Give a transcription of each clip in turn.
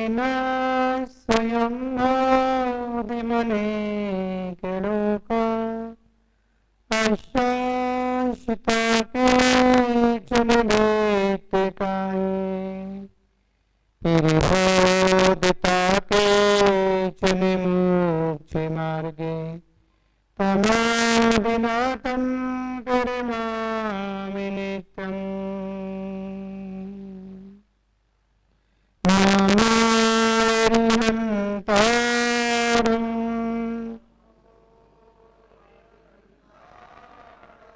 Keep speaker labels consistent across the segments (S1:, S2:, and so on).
S1: न स्वयं आदिमनेके लोका अशाश्वता केचन दैत्यकाये परिबोधिता केचन मोक्षमार्गे तमादिनाथं परिमामि नित्यम् नमोऽरिहन्तारम्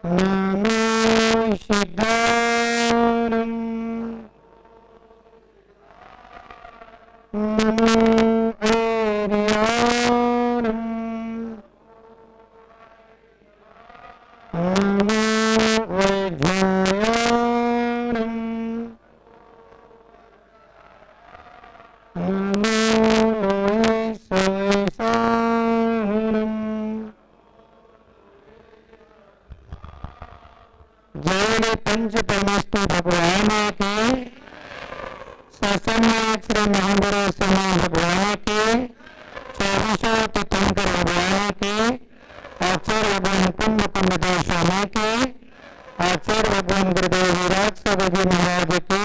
S1: नमो सिद्धारम् नमो ऐर्याणम् नमो वैज्ञायाणम् नमो लोयसवैसाहुणम् जय पंच परमेश्वर भगवान के सत्संगाक्षर महागुरु समय भगवान के चौबीसों तीर्थंकर भगवान के आचार्य भगवान कुंभ कुंभ देव स्वामी के आचार्य भगवान गुरुदेव विराट स्वामी महाराज के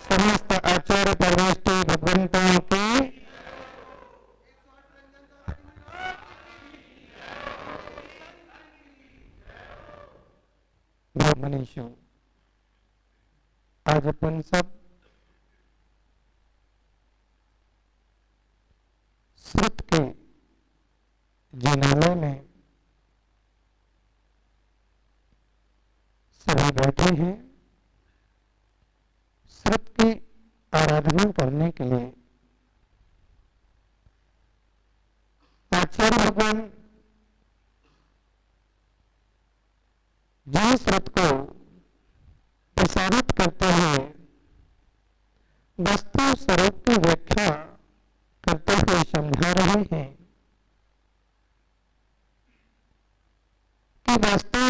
S1: समस्त आचार्य परमेश्वर भगवंतों के मनीषों आज अपन सब श्रुत के जिनालय में सभी बैठे हैं श्रुत की आराधना करने के लिए। आचार्य भगवान जिस श्रुत को प्रसारित करते हैं वस्तु स्वरूप की व्याख्या करते हुए समझा रहे हैं कि वस्तु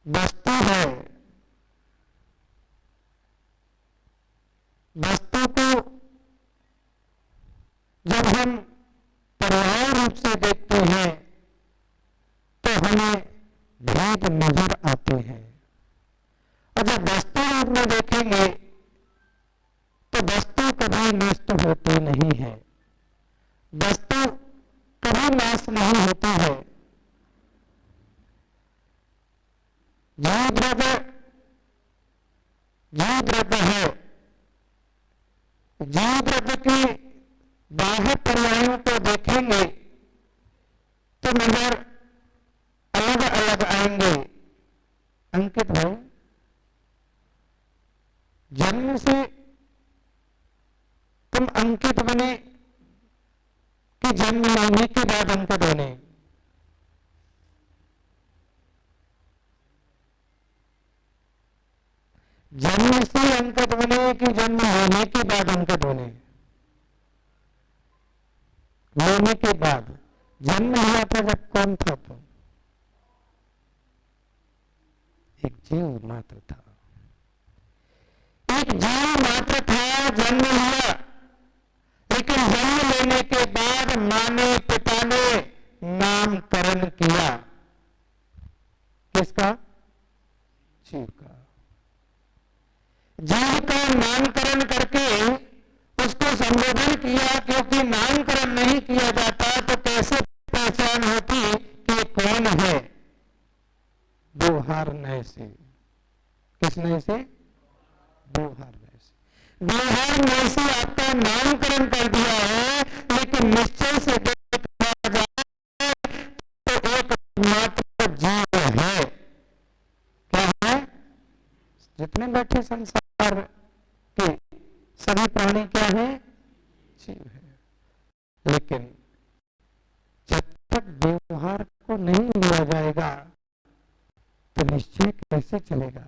S1: वस्तु है। वस्तु को जब हम पर्याय रूप से देखते हैं तो हमें भेद नजर आते हैं और जब वस्तु रूप में देखेंगे तो वस्तु कभी नष्ट होती नहीं है, वस्तु कभी नाश नहीं होती है। जीव द्रव्य है, जीव द्रव्य की बाह्य पर्यायों को देखेंगे तो नजर अलग अलग आएंगे। अंकित भाई, जन्म से तुम अंकित बने कि जन्म लेने के बाद अंकित बने? जन्म से अंकित बने कि जन्म लेने के बाद अंकित बने? लेने के बाद। जन्म हुआ था जब कौन था? तो एक जीव मात्र था, एक जीव मात्र था, जन्म हुआ। लेकिन जन्म लेने के बाद मां ने पिता ने नामकरण किया। किसका? जीव का। जीव का नामकरण करके उसको संबोधन किया, क्योंकि नामकरण नहीं किया जाता तो कैसे पहचान होती कि ये कौन है? व्यवहार नय से। किस नय से? व्यवहार नय से। व्यवहार नय से आपका नामकरण कर दिया है, लेकिन निश्चय से देखा जाए तो एक मात्र जीव है। क्या है? जितने बैठे संसार के सभी प्राणी क्या है? जीव है। लेकिन जब तक व्यवहार को नहीं लिया जाएगा तो निश्चय कैसे चलेगा?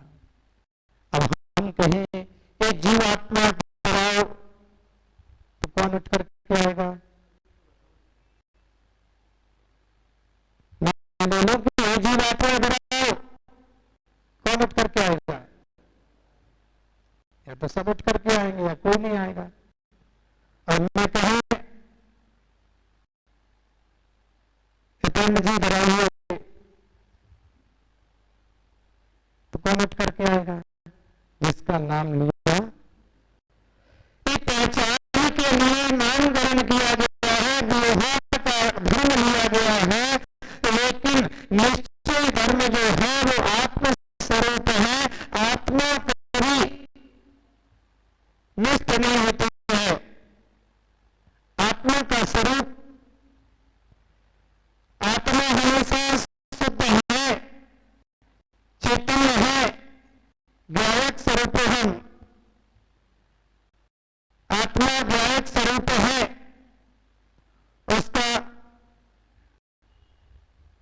S1: अब हम कहें ये जीव आत्मा कराओ तो कौन उठ करके आएगा? बोलो कि ये जीव आत्मा कराओ, कौन उठ करके आएगा? या तो सब उठ करके आएंगे या कोई नहीं आएगा। और मैं कहूँ जी डराई हुए तो कौन उठ करके आएगा? जिसका नाम लिया, पहचान के लिए नाम ग्रहण किया गया है, व्यवहार का धर्म लिया गया है, लेकिन निश्चय धर्म जो है वो आत्म स्वरूप है। आत्मा कभी नष्ट नहीं होती है। आत्मा का स्वरूप, आत्मा हमेशा शुद्ध है, चैतन्य है, व्यावक स्वरूप हम। आत्मा व्यावक स्वरूप है, उसका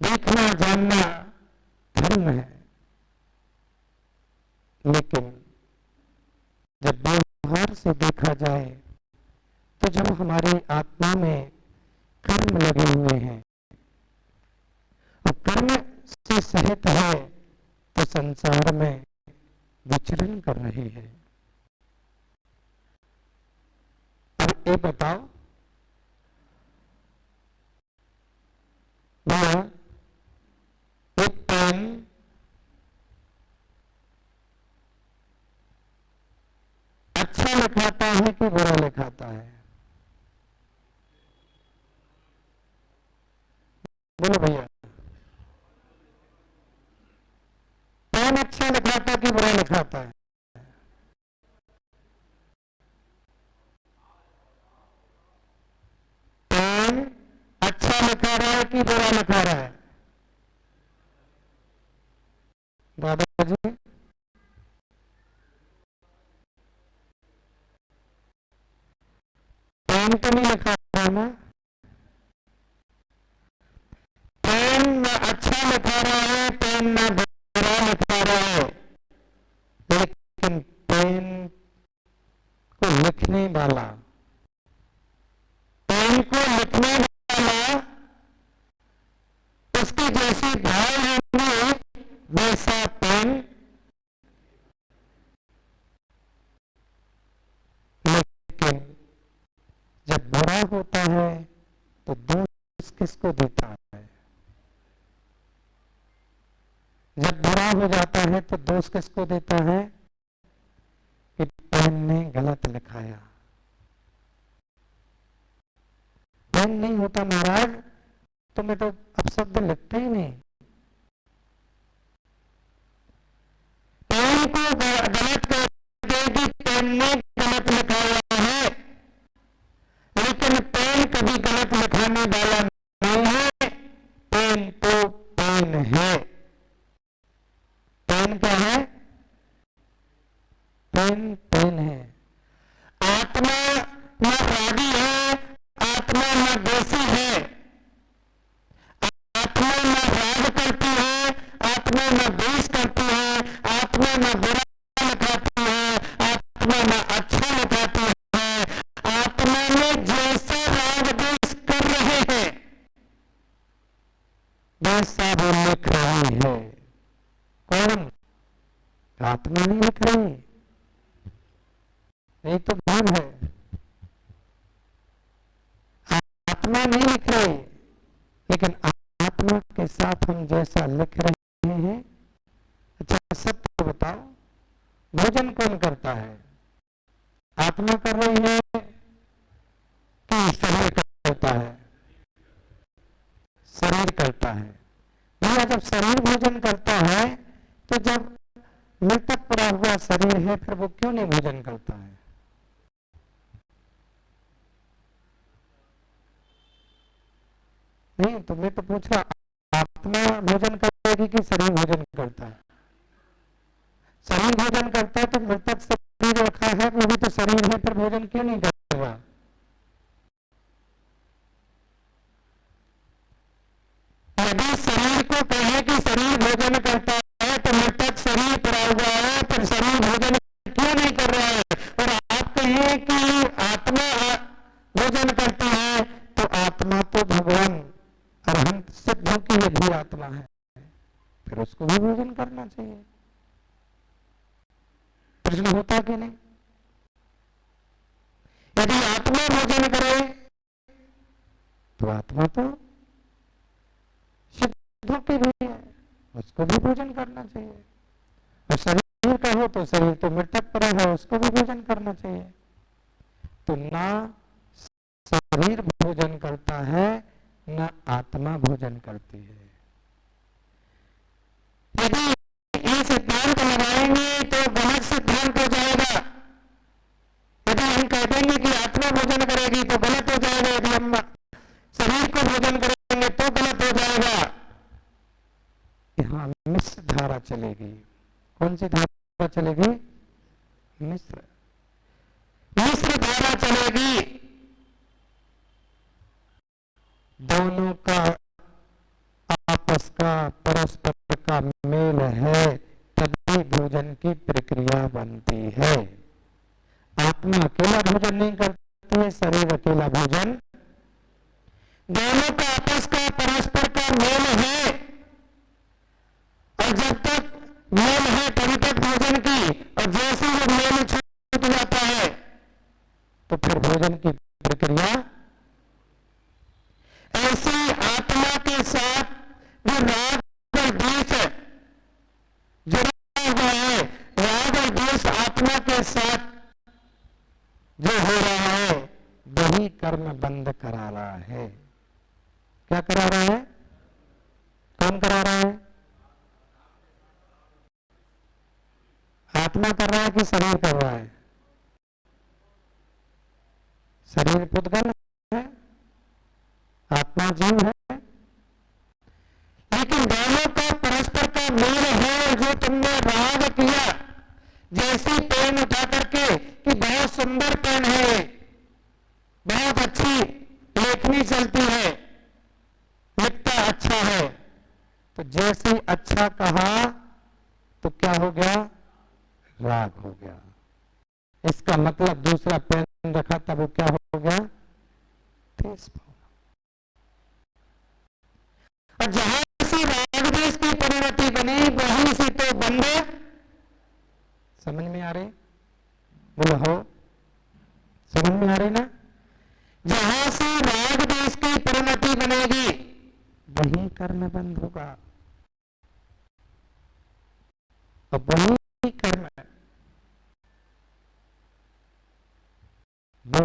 S1: देखना जानना धर्म है। लेकिन जब व्यवहार से देखा जाए तो जब हमारी आत्मा में कर्म लगे हुए हैं और कर्म से सहित है तो संसार में विचरण कर रही है। अब ये बताओ भैया, एक पेन अच्छा लिखाता है कि बुरा लिखाता है? बोलो भैया, पेन अच्छा लिखाता कि बुरा लिखाता है? पेन अच्छा लिखा रहा है कि बुरा लिखा रहा है? दादाजी, पेन तो नहीं लिखा रहा ना? पेन ना अच्छा लिखा रहा है, पेन ना बुरा लिखा रहा है, लेकिन पेन को लिखने वाला, पेन को लिखने वाला उसकी जैसी भाव होंगे वैसा पेन, लेकिन जब बुरा होता है तो दोष किसको देता है? जब बुरा हो जाता है तो दोष किसको देता है कि पेन ने गलत लिखाया? पेन नहीं होता महाराज तो मैं तो अपशब्द लिखते ही नहीं। पेन को गलत कर देगी, पेन ने गलत लिखाया है, लेकिन पेन कभी गलत लिखाने वाला नहीं है। पेन तो पेन है। पेन क्या है? पेन पेन है। आत्मा न रागी है, आत्मा न दोषी है, आत्मा न राग करती है, आत्मा न द्वेष करती है, आत्मा न बुरा लिखाती है, आत्मा न अच्छा लिखाती है। आत्मा में जैसा राग द्वेष कर रहे हैं वैसा वो लिख रही है। कौन? आत्मा नहीं लिख रही, नहीं तो भान है। आत्मा नहीं लिख रही, लेकिन आत्मा के साथ हम जैसा लिख रहे हैं। अच्छा सत्य बताओ, भोजन कौन करता है? आत्मा कर रही है कि शरीर करता है? शरीर करता है। भैया जब शरीर भोजन करता है तो जब मृतक पड़ा हुआ शरीर है फिर वो क्यों नहीं भोजन करता है? नहीं तो मैं तो पूछ रहा, आत्मा भोजन करेगी कि शरीर भोजन करता है? शरीर भोजन करता है तो मृतक शरीर रखा है वो भी तो शरीर है, फिर भोजन क्यों नहीं कर रहा? यदि शरीर को कहे कि शरीर भोजन करता है तो मृतक शरीर पड़ा हुआ है, फिर शरीर भोजन क्यों नहीं कर रहा है? और आप कहें कि आत्मा भोजन करती है तो आत्मा तो भगवान अरहंत सिद्धों की भी आत्मा है, फिर उसको भी भोजन करना चाहिए। प्रश्न होता कि नहीं? यदि आत्मा आत्मा भोजन करे तो आत्मा तो सिद्धों की भी है, उसको भी भोजन करना चाहिए। और शरीर का हो तो शरीर तो मृतक पड़ा है, उसको भी भोजन करना चाहिए। तो ना शरीर भोजन करता है न आत्मा भोजन करती है। यदि ये सिद्धांत लगाएंगे तो गलत सिद्धांत हो जाएगा। यदि हम कह देंगे कि आत्मा भोजन करेगी तो गलत हो जाएगा, यदि हम शरीर को भोजन करेंगे तो गलत हो जाएगा। यहाँ मिश्र धारा चलेगी। कौन सी धारा चलेगी? मिश्र धारा चलेगी। दोनों का आपस का परस्पर का मेल है तभी भोजन की प्रक्रिया बनती है। आत्मा अकेला भोजन नहीं करती है, शरीर अकेला भोजन। दोनों का आपस का परस्पर का मेल है, और जब तक मेल है तभी तक भोजन की, और जैसे वो मेल छूट जाता है तो फिर भोजन की प्रक्रिया। ऐसी आत्मा के साथ जो राग और द्वेष जुड़ा हुआ है, राग और द्वेष आत्मा के साथ जो हो रहा है वही कर्म बंद करा रहा है। क्या करा रहा है? कौन करा रहा है? आत्मा कर रहा है कि शरीर कर रहा है? शरीर पुद्गल है, आत्मा जीव है। लेकिन दोनों का परस्पर का मेल है। जो तुमने राग किया, जैसी पेन उठा करके कि बहुत सुंदर पेन है, बहुत अच्छी लेखनी चलती है, लिखता अच्छा है, तो जैसे अच्छा कहा तो क्या हो गया? राग हो गया। इसका मतलब दूसरा पेन रखा तब वो क्या हो गया? द्वेष भाव। और जहां से राग द्वेष की परिणति बनी वहीं से तो बंध। समझ में आ रही? बोलो हो, समझ में आ रही ना? जहां से राग द्वेष की परिणति बनेगी वही कर्म बंद होगा, और वही कर्म वो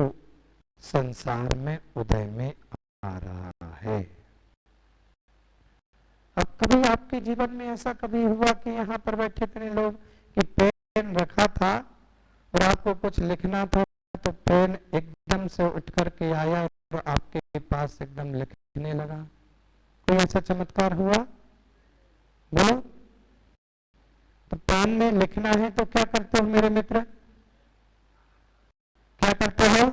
S1: संसार में उदय में आ रहा है। अब कभी आपके जीवन में ऐसा कभी हुआ कि यहाँ पर बैठे थे लोग कि पेन रखा था और आपको कुछ लिखना था तो पेन एकदम से उठ करके आया और आपके पास एकदम लिखने लगा? कोई ऐसा चमत्कार हुआ? बोलो। तो पेन में लिखना है तो क्या करते हो मेरे मित्र? क्या करते हो?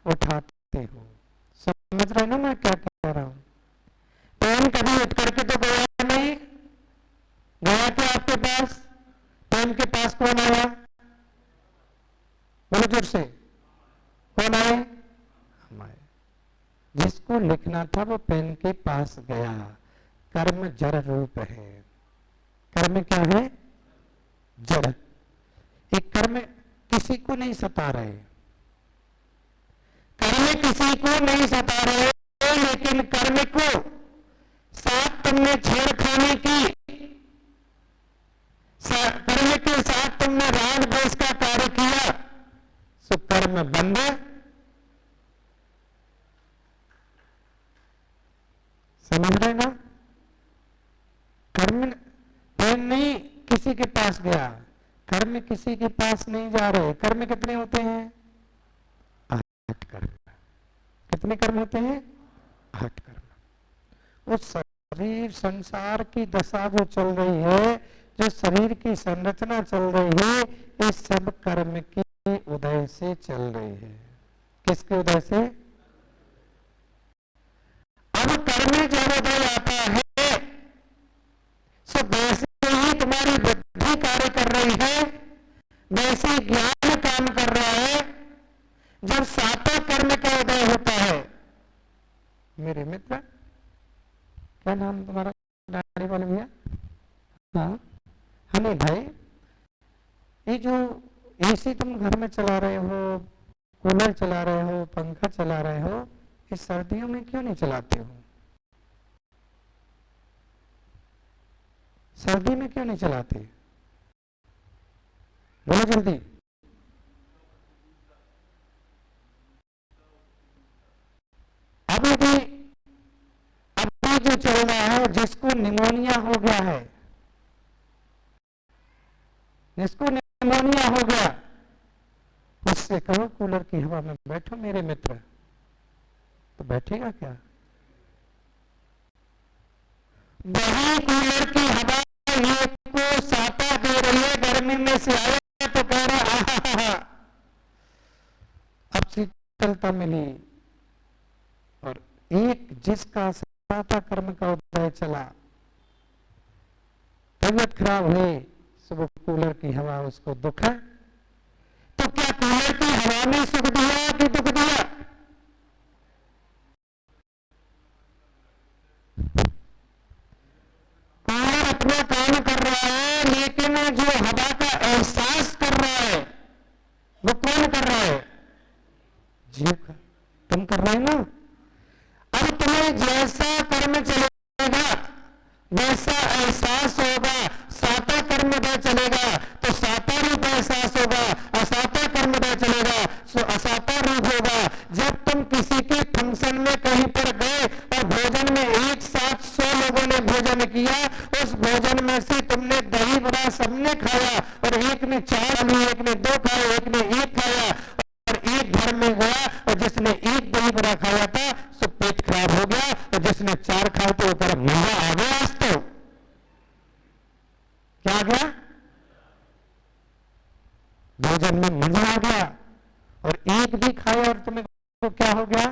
S1: उठाते हो। समझ रहे ना मैं क्या कह रहा हूं? पेन कभी उठ करके तो गया नहीं, गया क्या आपके पास? पेन के पास कौन आया? बोलो जोर से, कौन आए? हम आए। जिसको लिखना था वो पेन के पास गया। कर्म जड़ रूप है। कर्म क्या है? जड़। एक कर्म किसी को नहीं सता रहे, कर्म किसी को नहीं सता रहे, लेकिन कर्म को साथ तुमने छेड़खानी की, कर्म के साथ तुमने राग द्वेष का कार्य किया, सो कर्म बंद। समझ रहे ना? कर्म पेन नहीं किसी के पास गया, कर्म किसी के पास नहीं जा रहे। कर्म कितने होते हैं? 8 कर्म। कितने कर्म होते हैं? 8 कर्म। वो शरीर संसार की दशा जो चल रही है, जो शरीर की संरचना चल रही है, इस सब कर्म की उदय से चल रही है। किसके उदय से? अब कर्म जब उदय आता है सो वैसे ही तुम्हारी बुद्धि कार्य कर रही है, वैसे ज्ञान काम कर रहा है। जब 7वां कर्म का उदय होता है, मेरे मित्र, क्या नाम तुम्हारा? दाढ़ी वाले भैया? हाँ, हमें भाई, ये जो एसी तुम घर में चला रहे हो, कूलर चला रहे हो, पंखा चला रहे हो, इस सर्दियों में क्यों नहीं चलाते हो? सर्दी में क्यों नहीं चलाते? बोलो जल्दी। अभी जो चल रहा है, जिसको निमोनिया हो गया है, जिसको निमोनिया हो गया, उससे कहो कूलर की हवा में बैठो मेरे मित्र, तो बैठेगा क्या? वही कूलर की हवा ये को साता दे रही है, गर्मी में से आया तो कह रहा अब शीतलता मिली। और एक जिसका साता कर्म का उदय चला, तबियत खराब हुई, सुबह कूलर की हवा उसको दुख है, तो क्या कूलर की हवा ने सुख दिया कि दुख दिया? कूलर अपना काम कर रहा है, लेकिन जो हवा का एहसास कर रहा है वो कौन कर रहा है? जीव का। तुम कर रहे हो ना। अब तुम्हें जैसा कर्म चलेगा वैसा एहसास होगा। साता कर्मोदय चलेगा तो साता रूप एहसास होगा, असाता कर्मोदय चलेगा तो असाता रूप होगा। जब तुम किसी के फंक्शन में कहीं पर गए और भोजन में एक साथ 100 लोगों ने भोजन किया, उस भोजन में से तुमने दही बड़ा सबने खाया और एक ने 4 लिए, एक ने 2 खाए, एक ने 1 खाया, और एक घर में गया और जिसने 1 दही बड़ा खाया था सो पेट खराब हो गया, और जिसने 4 खाए तो ऊपर मजा आ गया। आज तो क्या आ गया? भोजन में मजा आ गया। और एक भी खाया और तुम्हें तो क्या हो गया?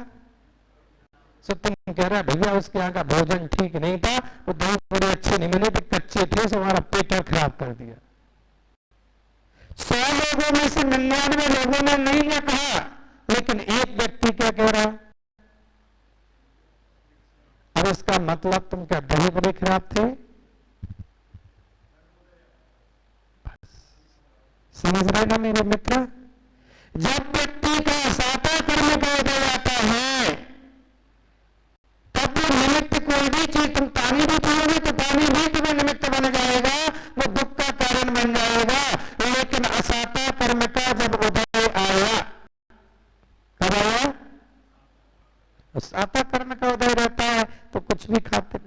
S1: सो तुम कह रहा भैया उसके यहाँ का भोजन ठीक नहीं था, वो दही बड़े अच्छे नहीं मिले थे, कच्चे थे, सो हमारा पेट खराब कर दिया। 100 लोगों में से 99 लोगों ने नहीं ये कहा, लेकिन एक व्यक्ति क्या कह रहा? अब इसका मतलब तुम क्या दही बड़े खराब थे? समझ रहे ना मेरे मित्र? जब व्यक्ति का साता कर्म का उदय आता है, तब वो निमित्त कोई भी चीज, तुम पानी भी पियोगे तो पानी भी तुम्हें निमित्त बन जाएगा, वो दुख का कारण बन जाएगा। लेकिन असाता कर्म का जब उदय आया, कब आया? साता कर्म का उदय रहता है तो कुछ भी खाते,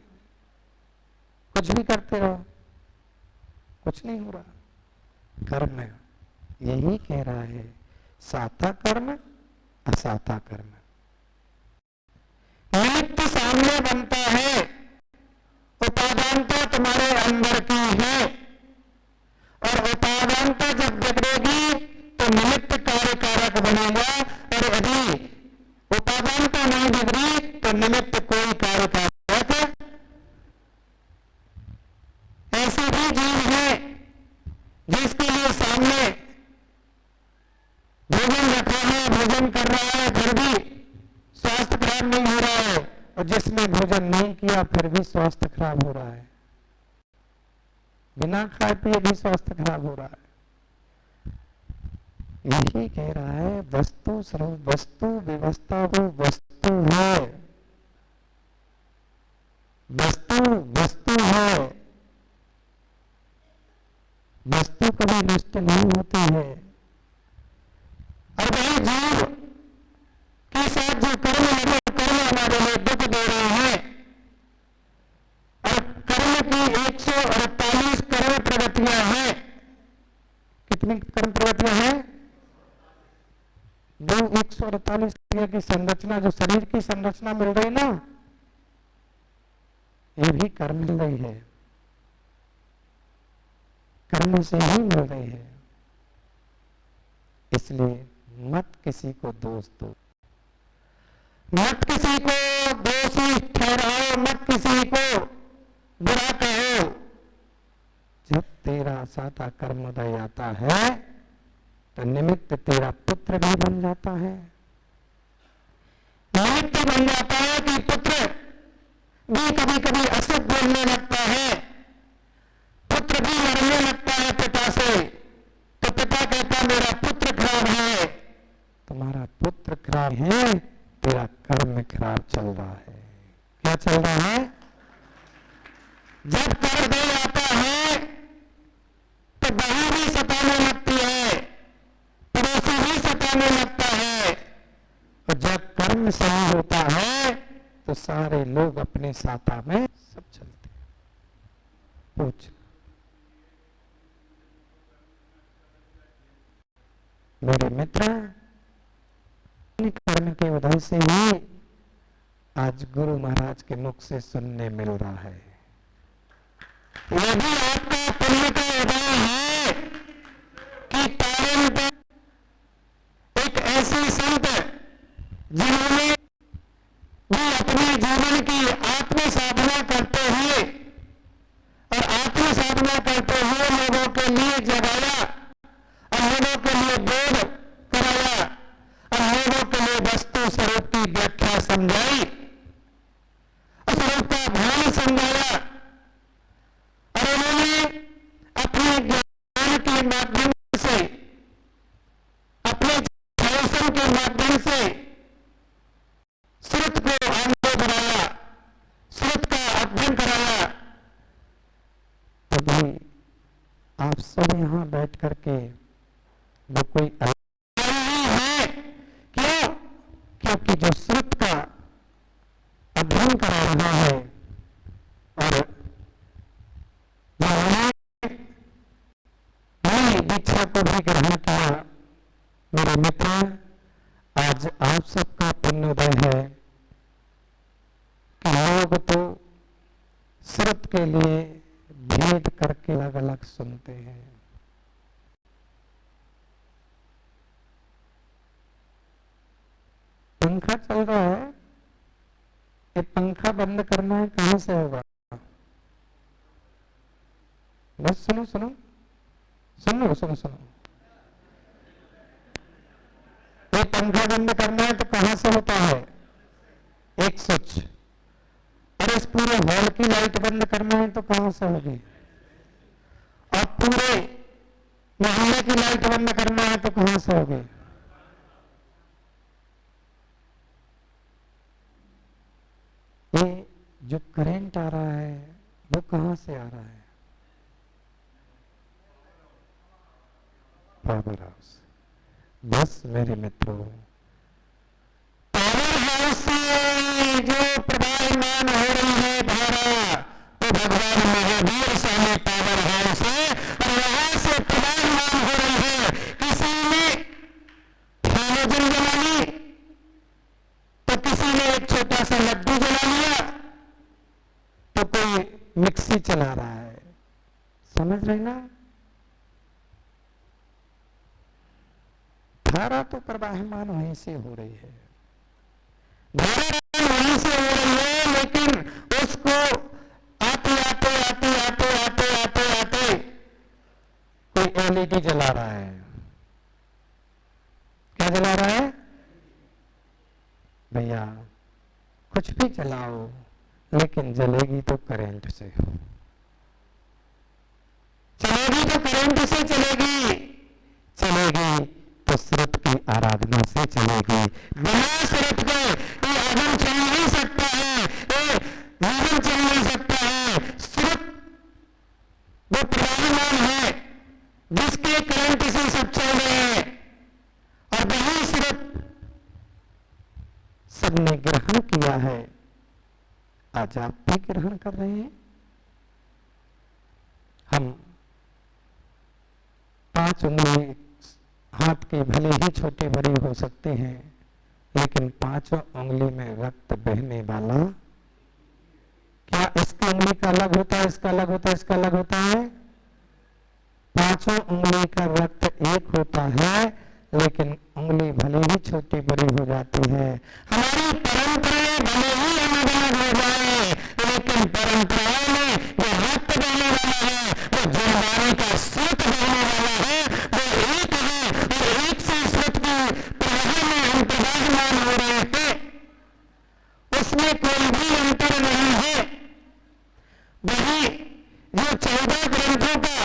S1: कुछ भी करते रहो, कुछ नहीं हो रहा। कर्म यही कह रहा है, साता कर्म असाता कर्म। निमित्त सामने बनता है, उपादानता तुम्हारे अंदर की है, और उपादानता जब बिगड़ेगी तो निमित्त कार्य कारक बनेगा, और यदि उपादानता नहीं बिगड़ी तो निमित्त कोई कार्य कारक। ऐसे भी जीव है जिसके लिए सामने भोजन रखा है, भोजन कर रहा है, फिर भी स्वास्थ्य खराब नहीं हो रहा है, और जिसने भोजन नहीं किया फिर भी स्वास्थ्य खराब हो रहा है, बिना खाए पिए भी स्वास्थ्य खराब हो रहा है। यही कह रहा है, वस्तु सर्व वस्तु व्यवस्था वो वस्तु है, वस्तु वस्तु है, वस्तु कभी नष्ट नहीं होती है। और वही जीव के साथ जो कर्म लगे, कर्म हमारे लिए दुख दे रहे हैं, और कर्म की 148 करोड़ प्रगतियां हैं। कितनी कर्म प्रगतियां हैं? 148 की संरचना, जो शरीर की संरचना मिल रही ना, ये भी कर्म मिल रही है, कर्म से ही मिल रही है। इसलिए मत किसी को दोष दो, मत किसी को दोषी ठहराओ, मत किसी को बुरा कहो। जब तेरा साता कर्मोदय आता है तो निमित्त तेरा पुत्र भी बन जाता है। निमित्त बन जाता है कि पुत्र भी कभी कभी असत बोलने लगता है, पुत्र भी लड़ने लगता है पिता से, तो पिता कहता मेरा पुत्र खराब है, तुम्हारा पुत्र खराब है, तेरा कर्म खराब चल रहा है। क्या चल रहा है? जब कर दे आता है तो बहू भी सताने लगती है, पड़ोसी भी सताने लगता है, और जब कर्म सही होता है तो सारे लोग अपने साता में सब चलते हैं। पूछ, मेरे मित्र, कर्म के वजह से ही आज गुरु महाराज के मुख से सुनने मिल रहा है। यदि आपका पुण्य का उदय है कि पावन एक ऐसे संत जिन्होंने भी अपने जीवन की आत्म साधना करते हुए और आत्म साधना करते हुए लोगों के लिए जगाया और लोगों के लिए बोध कराया और लोगों के लिए वस्तु स्वरूप की व्याख्या समझाई और स्वरूप का भान समझाया, और उन्होंने अपने ज्ञान के माध्यम से, अपने शासन के माध्यम से श्रुत को आगे बढ़ाया, श्रुत का अध्ययन कराया। अभी आप सब यहां बैठ करके वो कोई नहीं है, क्यों? क्योंकि जो श्रुत का अध्ययन करा रहा है और नई दीक्षा को भी ग्रहण किया, मेरे मित्र, आज आप सबका पुण्योदय है कि लोग तो श्रुत के लिए भेद करके अलग अलग सुनते हैं। पंखा चल रहा है, ये पंखा बंद करना है, कहां से होगा? बस सुनो सुनो सुनो सुनो सुनो, ये पंखा बंद करना है तो कहां से होता है? एक स्विच। और इस पूरे हॉल की लाइट बंद करना है तो कहां से होगी? और पूरे मोहल्ले की लाइट बंद करना है तो कहां से होगी? ये जो करंट आ रहा है वो कहां से आ रहा है? Power house. बस मेरे मित्रों, पावर हाउस से जो प्रवाहमान हो रही है धारा, वो भगवान महावीर स्वामी पावर हाउस है, और यहां से प्रवाहमान हो रही है। किसी ने हाइड्रोजन जला ली तो किसी ने एक छोटा सा लड्डू जला लिया, तो कोई मिक्सी चला रहा है। समझ रहे ना? धारा तो प्रवाहमान वहीं से हो रही है, धारा वहीं से हो रही है, लेकिन उसको आते आते आते आते आते आते आते कोई एलईडी जला रहा है। क्या जला रहा है? भैया कुछ भी चलाओ, लेकिन जलेगी तो करंट से, चलेगी तो करंट से चलेगी, चलेगी तो श्रुत की आराधना से चलेगी। बिना श्रुत के ये आगम चल नहीं सकता है, ये जीवन चल नहीं सकता है। श्रुत वो प्रवाहमान है जिसके करंट से सब चल रहे हैं, और वही श्रुत सबने ग्रहण किया है। आज आप भी ग्रहण कर रहे हैं। हम 5 उंगली हाथ के भले ही छोटे बड़े हो सकते हैं, लेकिन 5 उंगली में रक्त बहने वाला, क्या इसकी उंगली का अलग होता है, इसका अलग होता है, इसका अलग होता है? 5 उंगली का रक्त एक होता है, लेकिन उंगली भले ही छोटी बड़ी हो जाती है। हमारी परंपराएं भले ही अलग अलग हो जाए, लेकिन परंपराओं में जो रक्त बहने वाला है, वो जीववाणी का स्रोत बहने वाला है, वो एक है, और एक से स्रोत की प्रवाह में हम प्रवाहमान हो रहे हैं, उसमें कोई भी अंतर नहीं है। वही जो 14 ग्रंथों का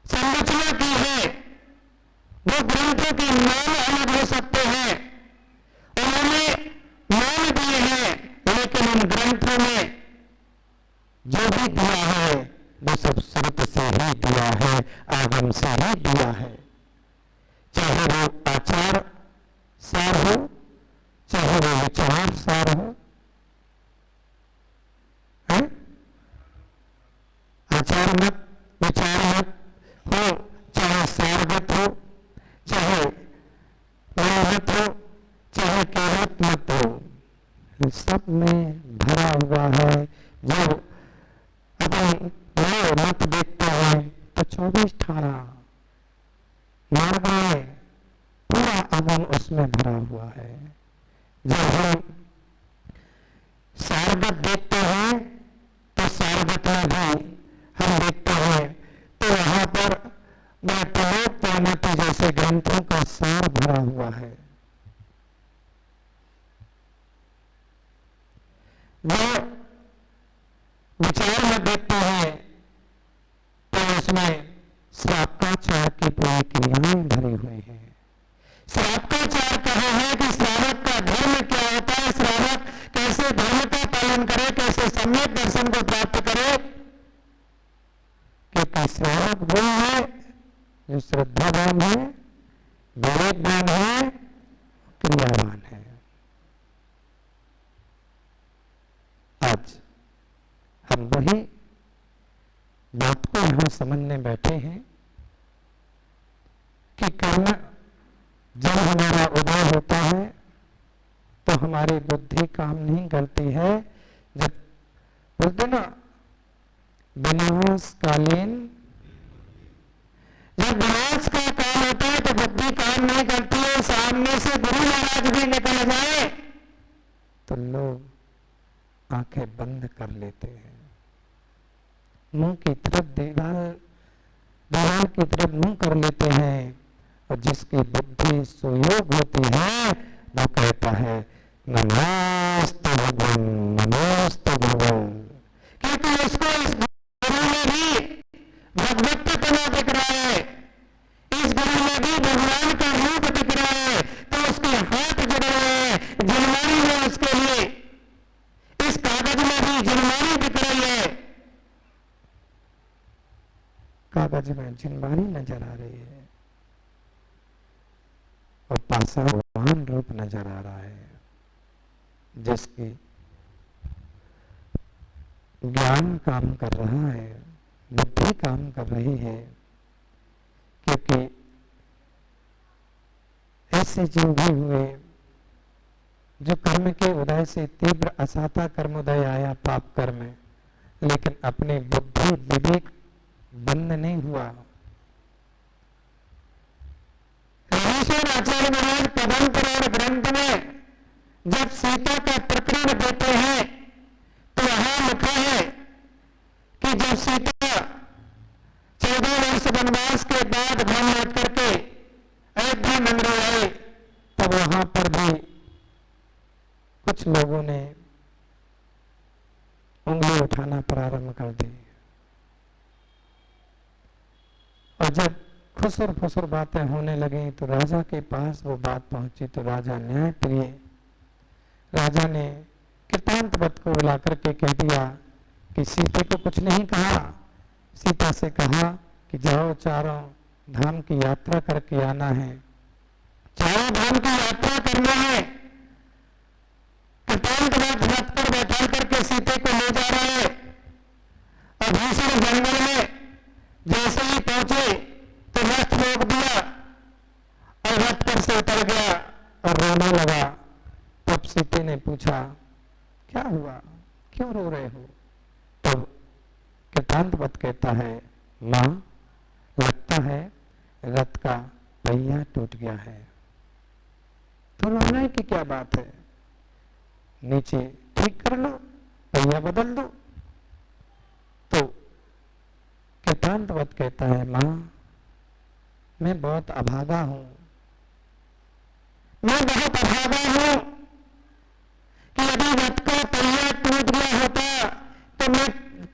S1: संरचना की है, वो ग्रंथों के नाम अलग हो सकते चाहे केवट मत हो, सब में भरा हुआ है। जब अपन मत देखते हैं तो 24/18 मार्ग में पूरा अगुण उसमें भरा हुआ है। जब हम सारगत देखते हैं तो सारगत में भी हम देखते हैं तो वहां पर प्रलोक त्रिमूर्ति जैसे ग्रंथों का सार भरा हुआ है। वो विचार में देखते हैं तो उसमें श्रावकाचार की पूरी क्रियाएं भरी हुई हैं। श्रावकाचार कहा है कि श्रावक का धर्म क्या होता है, श्रावक कैसे धर्म का पालन करे, कैसे सम्यक दर्शन को प्राप्त करे। क्योंकि श्रावक वो है जो श्रद्धावान है, विवेकवान है, क्रियावान है। आज हम वही बात को यहां समझने बैठे हैं कि कर्म जब हमारा उदय होता है तो हमारी बुद्धि काम नहीं करती है। जब बोलते ना विनाशकालीन, जब विनाश का काम होता है तो बुद्धि काम नहीं करती है। सामने से गुरु महाराज भी निकल जाए तो लोग आंखें बंद कर लेते हैं, मुंह की तरफ दीवार की तरफ मुंह कर लेते हैं। और जिसकी बुद्धि सुयोग होती है वो कहता है नमोस्तु भगवान, नमोस्तु भगवान। क्योंकि उसको इस गुरु में भी भगवत्ता दिख रहा है, इस गुरु में भी भगवान का रूप दिख रहा है। तो उसके हाथ जुड़े हैं, जिनवानी है उसके लिए, इस कागज में भी जिनवानी दिख रही है, कागज में जिनवानी नजर आ रही है और पासावान रूप नजर आ रहा है, जिसकी ज्ञान काम कर रहा है, बुद्धि काम कर रही है। क्योंकि ऐसे जो भी हुए जो कर्म के उदय से तीव्र असाता कर्मोदय आया, पाप कर्म, लेकिन अपनी बुद्धि विवेक बंद नहीं हुआ। रामेश्वर आचार्य महाराज पदम ग्रंथ में जब सीता का प्रकरण देते हैं तो वहां लिखा है कि जब सीता 14 वर्ष वनवास के बाद धन लौट करके अयोध्या नगरी आए तब वहां पर भी कुछ लोगों ने उंगली उठाना प्रारंभ कर दी। और जब खुसर फुसर बातें होने लगी तो राजा के पास वो बात पहुंची तो राजा न्याय प्रिय, राजा ने कृतांतवत को बुला करके कह दिया कि सीता को कुछ नहीं कहा, सीता से कहा कि जाओ चारों धाम की यात्रा करके आना है, चारों धाम की यात्रा करना है। कृतांतवत रथ पर बैठा करके सीता को ले जा रहे हैं और भीषण जंगल में जैसे ही पहुंचे तो रथ रोक दिया और रथ पर से उतर गया और रोने लगा। तब सीता ने पूछा क्या हुआ, क्यों रो रहे हो? तब कृतांतवत कहता है मां, लगता है रथ का पहिया टूट गया है। तो रोने की क्या बात है, नीचे ठीक कर लो, पहिया बदल दो। तो कृतांतवत कहता है मां, मैं बहुत अभागा हूं, मैं बहुत अभागा हूं कि यदि रथ का पहिया टूट गया होता तो मैं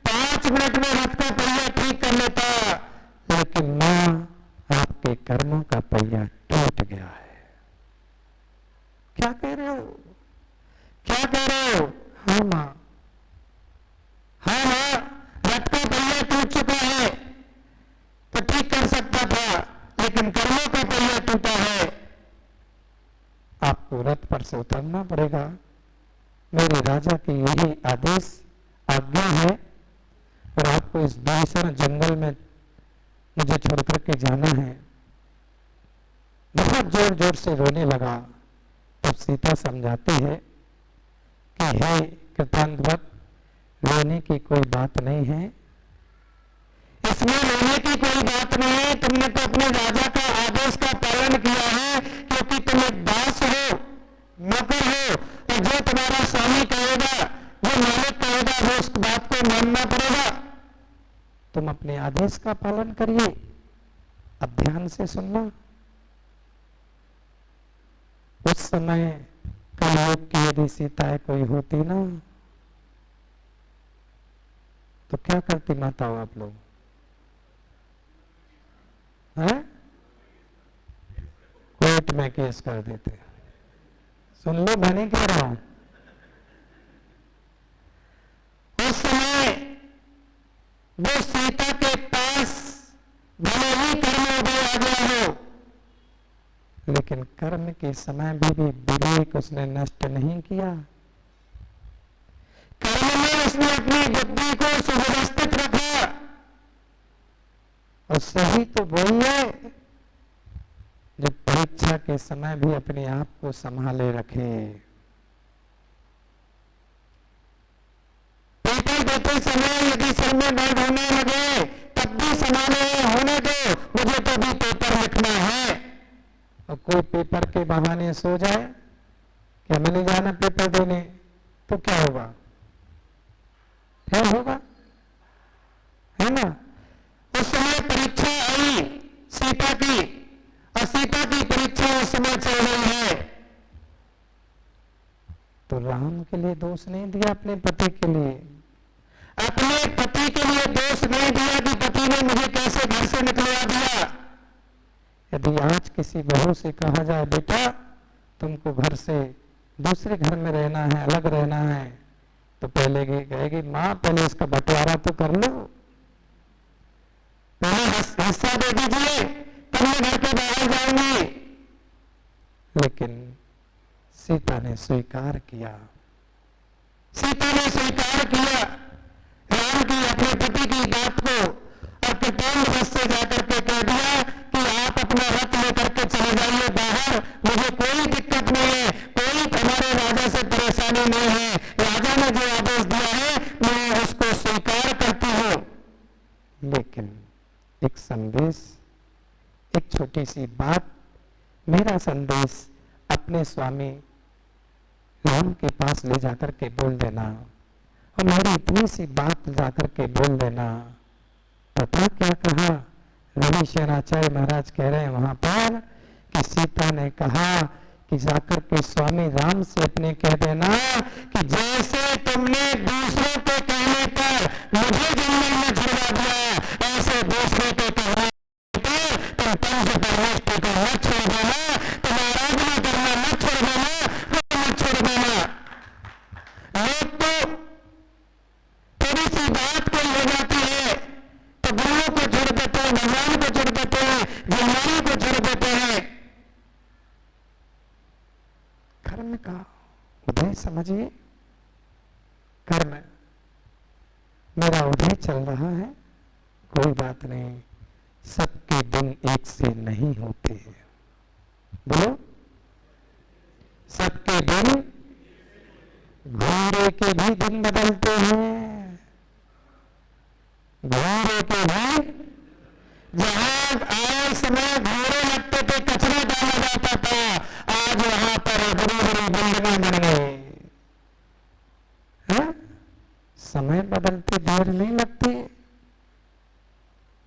S1: 5 मिनट में रथ का पहिया ठीक कर लेता, लेकिन मां आपके कर्मों का पहिया टूट गया है। क्या कह रहे हो, क्या कह रहे हो? हाँ मां, हाँ मां, रथ का पहिया टूट चुका है तो ठीक कर सकता था, लेकिन कर्मों का पहिया टूटा है, आपको रथ पर से उतरना पड़ेगा। मेरे राजा की यही आदेश आज्ञा है और आपको इस भीषण जंगल में मुझे छोड़ करके जाना है। बहुत जोर जोर से रोने लगा। तो तब सीता समझाती है कि हे कृतांतवत, रोने की कोई बात नहीं है, इसमें रोने की कोई बात नहीं है। तुमने तो अपने राजा का आदेश का पालन किया है, क्योंकि तुम एक दास हो, नौकर हो, और जो तुम्हारा स्वामी कहेगा, जो मालिक कहेगा, वो उस बात को मानना पड़ेगा। तुम अपने आदेश का पालन करिए। अब ध्यान से सुनना। उस समय कलयुग की यदि सीताएं कोई होती ना, तो क्या करती माताओं आप लोग? हैं? कोर्ट में केस कर देते। सुन लो, मैं नहीं कह रहा हूं। उस समय वो सीता के पास भले ही कर्मोदय आ गया हो, लेकिन कर्म के समय भी विवेक उसने नष्ट नहीं किया। कर्म में उसने अपनी बुद्धि को सुव्यवस्थित रखा। और सही तो वही है जो परीक्षा के समय भी अपने आप को संभाले रखे। पेपर देते समय यदि सिर में दर्द होने लगे, तब भी संभाले, होने दो, मुझे तो भी पेपर लिखना है। और कोई पेपर के बहाने सो जाए कि हमें नहीं जाना पेपर देने, तो क्या होगा? क्या होगा? है ना? उस समय परीक्षा आई सीता की, और सीता की परीक्षा उस समय चल रही है। तो राम के लिए दोष नहीं दिया, अपने पति के लिए, अपने पति के लिए दोष नहीं दिया कि पति ने मुझे कैसे घर से निकलवा दिया। यदि आज किसी बहू से कहा जाए बेटा तुमको घर से दूसरे घर में रहना है, अलग रहना है, तो पहले कहेगी माँ पहले इसका बंटवारा तो कर लो, पहले हिस्सा दे दीजिए, तब मैं घर के बाहर जाऊंगी। लेकिन सीता ने स्वीकार किया, सीता ने स्वीकार किया राम की, अपने पति की बात को, और कृतांत से जाकर के कह दिया कि आप अपना रथ लेकर के चले जाइए बाहर, मुझे कोई दिक्कत नहीं है, कोई हमारे राजा से परेशानी नहीं है, राजा ने जो आदेश दिया है मैं उसको स्वीकार करती हूं। लेकिन एक संदेश, एक छोटी सी बात, मेरा संदेश अपने स्वामी राम के पास ले जाकर के बोल देना, और मेरी इतनी सी बात जाकर के बोल देना। पता क्या कहा? रवि शरणाचार्य महाराज कह रहे हैं वहां पर कि सीता ने कहा कि जाकर के स्वामी राम से अपने कह देना कि जैसे तुमने दूसरों के कहने पर मुझे जंगल में छुड़वा दिया, ऐसे दूसरों के कहने पर तुम पंच परमेष्टि को मत छोड़ देना, तुम आराधना करना मत छोड़ देना, वो मत छोड़ देना। लोग तो थोड़ी सी बात कोई हो जाती है तो गुरुओं को छोड़ देते हैं, भगवान को छोड़ देते हैं, जिम्मेदारी को छोड़ देते हैं। कर्म का उदय समझिए। कर्म मेरा उदय चल रहा है, कोई बात नहीं, सबके दिन एक से नहीं होते। बोलो, सबके दिन, घोड़े के भी दिन बदलते हैं, घोड़े के भी। जहां आए समय घोड़े लगते थे, कचरा डाला जाता था, आज वहां पर बड़ी बड़ी बिल्डिंगें बन गई। समय बदलते देर नहीं लगती,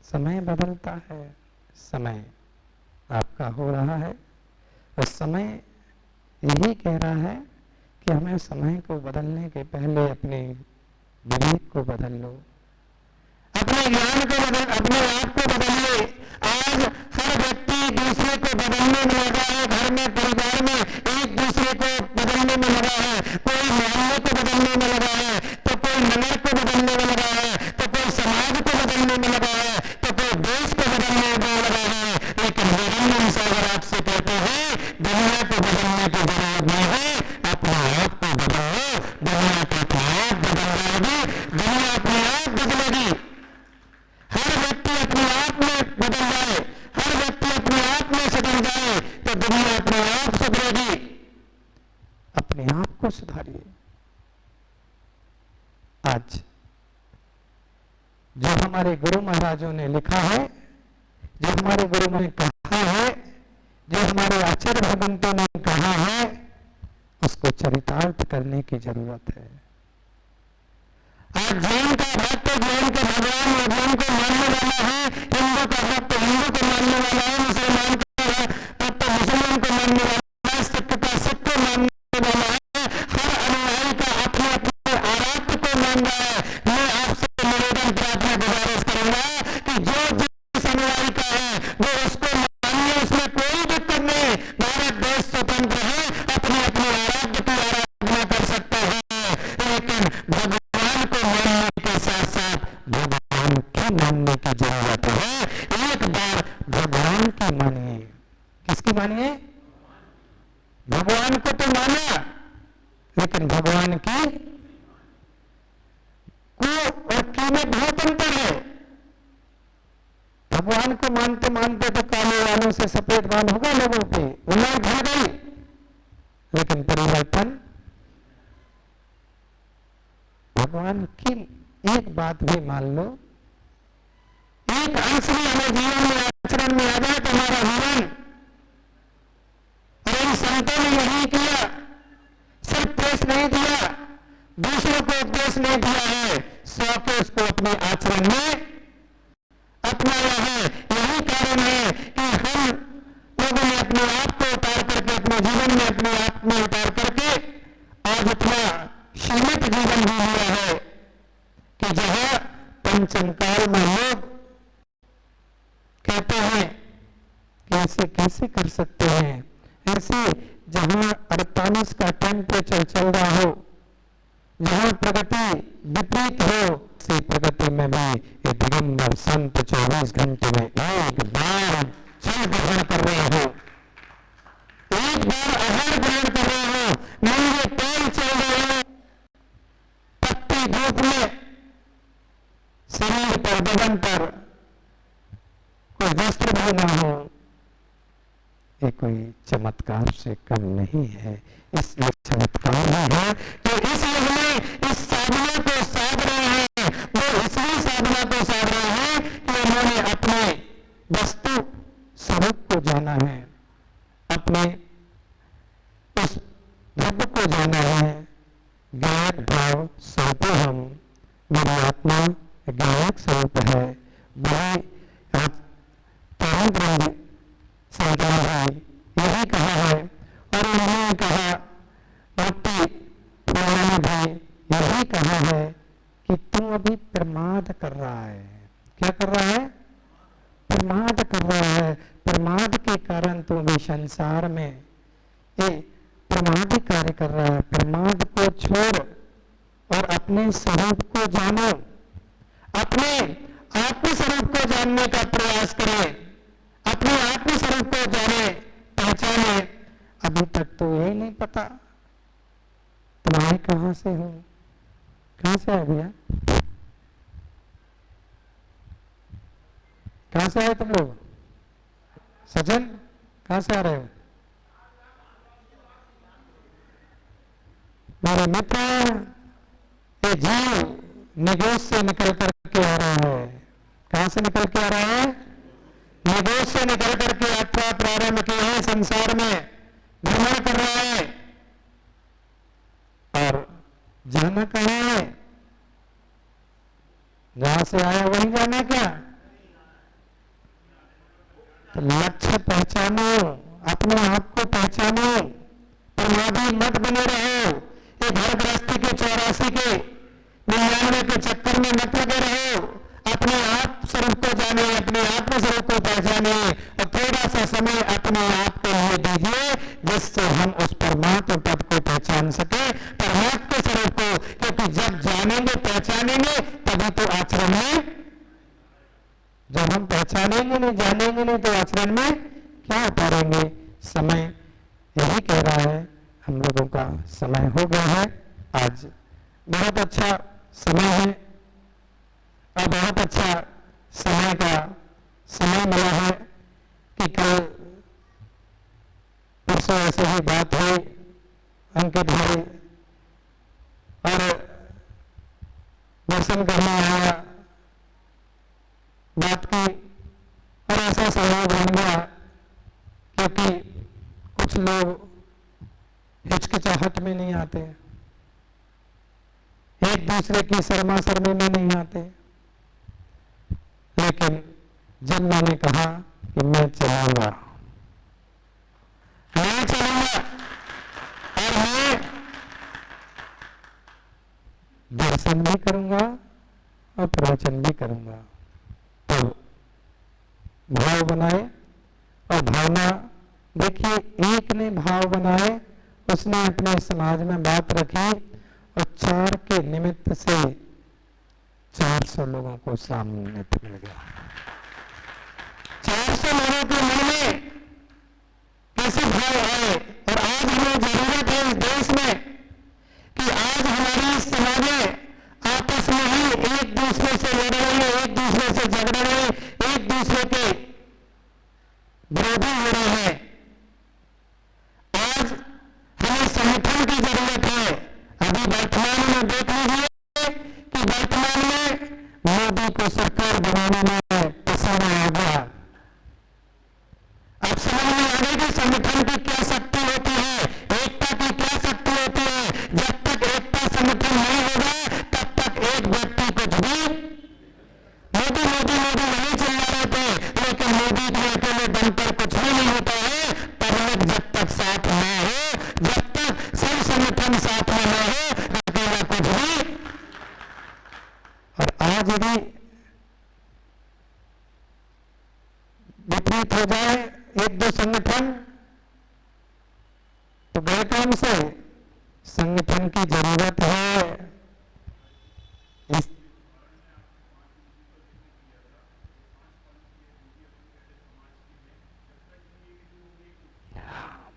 S1: समय बदलता है। समय आपका हो रहा है, और समय यही कह रहा है कि हमें समय को बदलने के पहले अपने विवेक को बदल लो, अपने ज्ञान को बदल, अपने आप को बदलिए। आज हर व्यक्ति दूसरे को बदलने में लगा है, घर में, परिवार में एक दूसरे को बदलने में लगा है, कोई मोहल्ले को बदलने में लगा है, तो कोई नगर को बदलने में लगा है, तो कोई समाज को बदलने में लगा है, तो कोई देश को बदलने में लगा है। लेकिन निरंजन सागर आपसे कहते हैं दुनिया को बदलने की जरूरत नहीं है, अपने आप को बदलो, दुनिया का अपने आप बदल जाएगी, दुनिया अपने आप बदलेगी। हर व्यक्ति अपने आप में बदल जाए, हर व्यक्ति अपने आप में सुधर जाए, तो दुनिया अपने आप सुधर अपने आप को सुधारिए। आज जो हमारे गुरु महाराजों ने लिखा है, जो हमारे गुरु ने कहा है, जो हमारे आचार्य भगवंतों ने कहा है, उसको चरितार्थ करने की जरूरत है। आज जैन का भक्त जैन के भगवान और जैन को मानने वाला है, हिंदू का भक्त हिंदू को मानने वाला है, मुसलमान का भक्त मुसलमान को मानने वाला है, सिख का सिख को मानने वाला है, हर अनुयायी का अपने अपने आराध्य को मान रहा है। मैं आपसे निवेदन प्रार्थना गुजारिश करूंगा कि जो जिस अनुयायी का है वो उसको मानिए, उसमें कोई दिक्कत नहीं। भारत देश स्वतंत्र है, अपने अपने आराध्य की आराधना कर सकते हैं, लेकिन भगवान को मानने के साथ साथ भगवान की मानने की जरूरत है। एक बार भगवान की मानिए। किसकी मानिए? भगवान को तो माना, लेकिन भगवान की को और की में बहुत अंतर है। भगवान को मानते मानते तो काले वालों से सफेद बाल होगा लोगों पे, उम्र भर गई, लेकिन परिवर्तन भगवान की एक बात भी मान लो, एक अंश भी हमें जीवन में आचरण में आ जाए तो हमारा जीवन। और इन संतों ने यही किया, सिर्फ उपदेश नहीं दिया, दूसरों को उपदेश नहीं दिया है, सौ के उसको अपने आचरण में अपनाया है। यही कारण है कि हम लोगों ने अपने आप को उतार करके, अपने जीवन में अपने आप में उतार करके आज इतना सीमित जीवन जी लिया है कि जहां पंचम काल में लोग कहते हैं कि ऐसे कैसे कर सकते हैं, ऐसे जहां 48 का टेम्परेचर चल रहा हो, जहां प्रगति विपरीत हो, से प्रगति में भी ये दिगंबर संत 24 घंटे में एक बार जल ग्रहण कर रहे हो, एक बार आहार ग्रहण कर रहे हो, नंगे पैर चल रहे हो, पत्ती धूप में शरीर पर बदन पर कोई वस्त्र भी ना हो, ये कोई चमत्कार से कम नहीं है। इसलिए चमत्कार ही है कि इस युग में इस साधना को साध रहे हैं, वो इसलिए साधना को साध रहे हैं कि उन्होंने अपने वस्तु स्वरूप को जाना है, अपने उस रब को जाना है। गायक भाव स्वरूप हम, मेरी आत्मा गायक स्वरूप है। वही परम ब्रह्म संतान है, यही कहा है। और उन्होंने कहा, भक्ति पुराण भी यही कहा है कि तू अभी प्रमाद कर रहा है। क्या कर रहा है? प्रमाद कर रहा है। प्रमाद के कारण तू भी संसार में ये प्रमाद कार्य कर रहा है। प्रमाद को छोड़ और अपने स्वरूप को जानो, अपने आत्म स्वरूप को जानने का प्रयास करें, अपने आत्म स्वरूप को जाने पहचाने। अभी तक तो यही नहीं पता तुम आए कहां से हो, कहां से आए भैया, कहां से आए तुम लोग? सजन कहां से आ रहे हो? मेरे मित्र, ये जीव निगोज से निकल करके आ रहा है। कहां से निकल के आ रहा है? निगोज से निकल करके यात्रा प्रारंभ की है, संसार में भ्रमण कर रहा है। और जाना कहां है? जहां से आया वहीं जाना क्या? तो लक्ष्य पहचानो, अपने आप को पहचानो, प्रमादी मत बने रहो। ये घर गृहस्थी के 84 के 99 के चक्कर में मत लगे रहो। अपने आप स्वरूप को जाने, अपने आत्म स्वरूप को पहचाने और थोड़ा सा समय अपने आप के लिए दीजिए, जिससे हम उस परमात्मा पद को पहचान सके, परमात्मा स्वरूप को। क्योंकि जब जानेंगे पहचानेंगे तभी तो आचरण में, जब हम पहचानेंगे नहीं जानेंगे नहीं तो आचरण में क्या उतारेंगे? समय यही कह रहा है, हम लोगों का समय हो गया है। आज बहुत अच्छा समय है और बहुत अच्छा समय का समय मिला है कि कल परसों ऐसे ही बात हुई अंकित भाई और दर्शन करने आया, बात की और ऐसा सहयोग बन गया, क्योंकि कुछ लोग हिचकिचाहट में नहीं आते, एक दूसरे की शर्मा शर्मी में नहीं आते। लेकिन जब मैंने कहा कि मैं चलूंगा और मैं दर्शन भी करूंगा और प्रवचन भी करूंगा, तो भाव बनाए। और भावना देखिए, एक ने भाव बनाए, उसने अपने समाज में बात रखी और 4 के निमित्त से 400 लोगों को सामने मिल गया। 400 लोगों के मन में कैसे भाव आए। और आज हमें जरूरत है इस देश में कि आज हमारी समाजें आपस में ही एक दूसरे से लड़ रही है, एक दूसरे से झगड़ रहे हैं, एक दूसरे के विरोधी हो रहे हैं। आज हमें संगठन की जरूरत है। अभी वर्तमान में देख लीजिए कि वर्तमान में मोदी को सरकार बनाने में पसीना आ गया। अब समझ में आ गई कि संगठन की क्या शक्ति होती है, एकता की क्या शक्ति होती है। जब तक एकता संगठन नहीं होगा तब तक एक व्यक्ति कुछ भी मोदी मोदी मोदी नहीं चिल्ला रहे थे, लेकिन मोदी के अकेले दम पर कुछ भी नहीं होता है। पब्लिक जब तक साथ न हो, जब तक सब संगठन साथ में न हो, अकेला कुछ भी। और आज यदि विपरीत हो जाए एक दो संगठन तो गए काम से। संगठन की जरूरत है। इस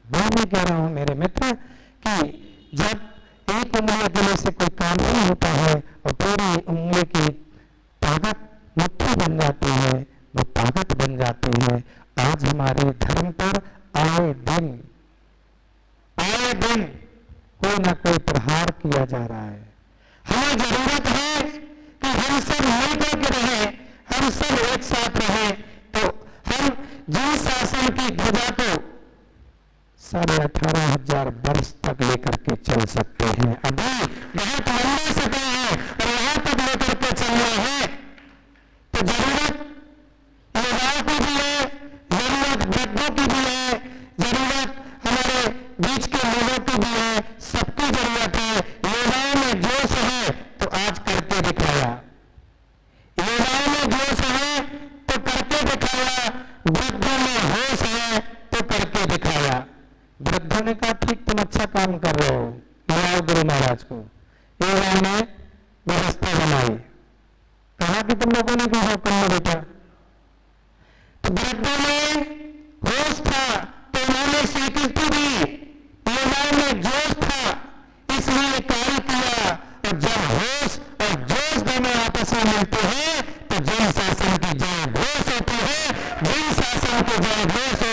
S1: वो मैं कह रहा हूं मेरे मित्र कि जब एक उंगली अकेले से कोई काम नहीं होता है और पूरी उंगली की ताकत मुट्ठी बन जाती है, वो ताकत बन जाती है। आज हमारे धर्म पर आए दिन कोई ना कोई प्रहार किया जा रहा है। हमें जरूरत है कि हम सब मिलकर के रहें, हम सब एक साथ रहें, तो हम जिस शासन की ध्वजा को 18,500 वर्ष तक लेकर के चल सकते हैं। अभी बहुत लंबा समय है और यहां तक लेकर के चलना है, तो जरूरत युवाओं की भी है, जरूरत वृद्धों की भी है, जरूरत हमारे बीच के लोगों की भी है, सबकी जरूरत है। युवाओं में जोश है तो आज करके दिखाया, युवाओं में जोश है तो करके दिखाया, वृद्धों में होश है तो करके दिखाया। वृद्धों ने कहा ठीक, तुम अच्छा काम कर रहे हो, बुलाओ गुरु महाराज को। युवाओं ने व्यवस्था बनाई, कहा कि तुम लोगों ने कहा कर लो बेटा। तो वृद्धों में होश था तो उन्होंने स्वीकृति दी, युवाओं में जोश था इसलिए कार्य किया। और जब होश और जोश दोनों आपस में मिलते हैं तो जन शासन की जय घोष होती है, जन शासन की जय घोष